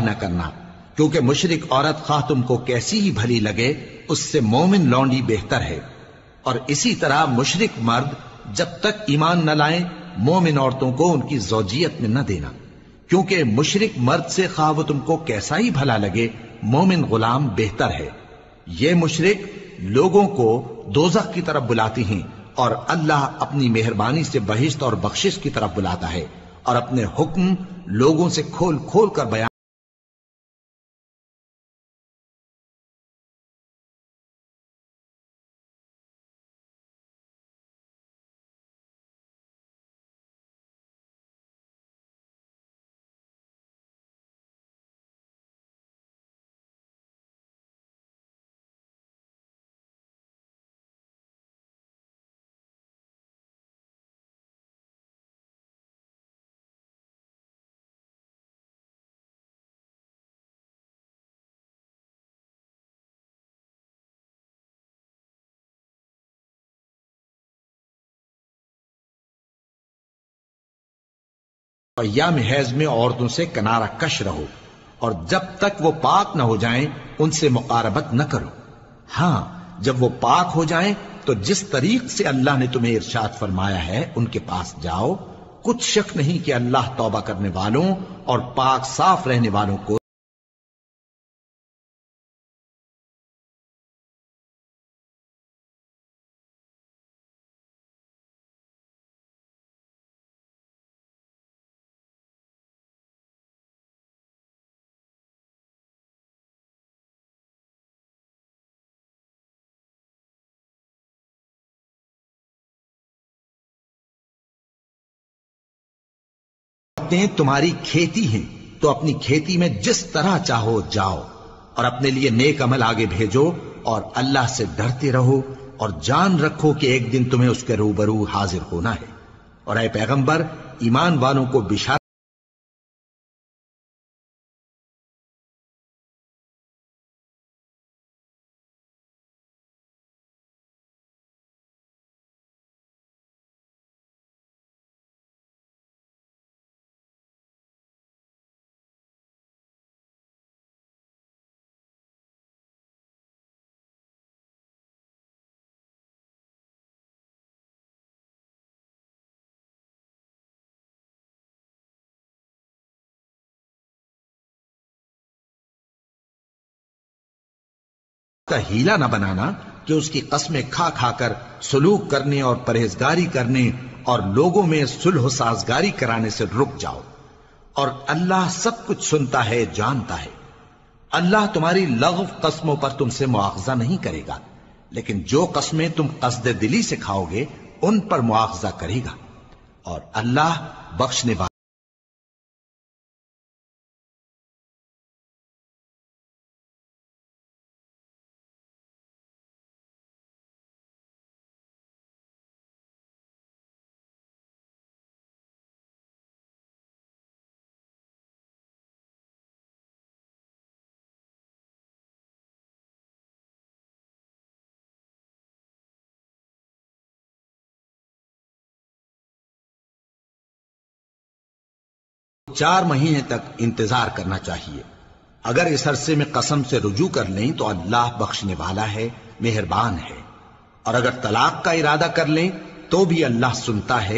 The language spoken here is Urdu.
نہ کرنا، کیونکہ مشرک عورت خواہ تم کو کیسی ہی بھلی لگے اس سے مومن لونڈی بہتر ہے، اور اسی طرح مشرک مرد جب تک ایمان نہ لائیں مومن عورتوں کو ان کی زوجیت میں نہ دینا، کیونکہ مشرک مرد سے خواہ وہ تم کو کیسا ہی بھلا لگے مومن غلام بہتر ہے۔ یہ مشرک لوگوں کو دوزخ کی طرف بلاتی ہیں، اور اللہ اپنی مہربانی سے بہشت اور بخشش کی طرف بلاتا ہے، اور اپنے حکم لوگوں سے کھول کھول کر بیان ایام حیض میں عورتوں سے کنارہ کش رہو، اور جب تک وہ پاک نہ ہو جائیں ان سے مقاربت نہ کرو۔ ہاں جب وہ پاک ہو جائیں تو جس طریق سے اللہ نے تمہیں ارشاد فرمایا ہے ان کے پاس جاؤ، کچھ شک نہیں کہ اللہ توبہ کرنے والوں اور پاک صاف رہنے والوں کو تمہاری کھیتی ہیں تو اپنی کھیتی میں جس طرح چاہو جاؤ، اور اپنے لیے نیک عمل آگے بھیجو، اور اللہ سے ڈرتے رہو، اور جان رکھو کہ ایک دن تمہیں اس کے روبرو حاضر ہونا ہے۔ اور اے پیغمبر ایمان والوں کو بشارت کا ہیلا نہ بنانا کہ اس کی قسمیں کھا کھا کر سلوک کرنے اور پرہیزگاری کرنے اور لوگوں میں صلح و سازگاری کرانے سے رک جاؤ، اور اللہ سب کچھ سنتا ہے جانتا ہے۔ اللہ تمہاری لغو قسموں پر تم سے مواخذہ نہیں کرے گا، لیکن جو قسمیں تم قصد دلی سے کھاؤ گے ان پر مواخذہ کرے گا، اور اللہ بخشنے والا۔ 4 مہینے تک انتظار کرنا چاہیے۔ اگر اس عرصے میں قسم سے رجوع کر لیں تو اللہ بخشنے والا ہے، مہربان ہے، اور اگر طلاق کا ارادہ کر لیں تو بھی اللہ سنتا ہے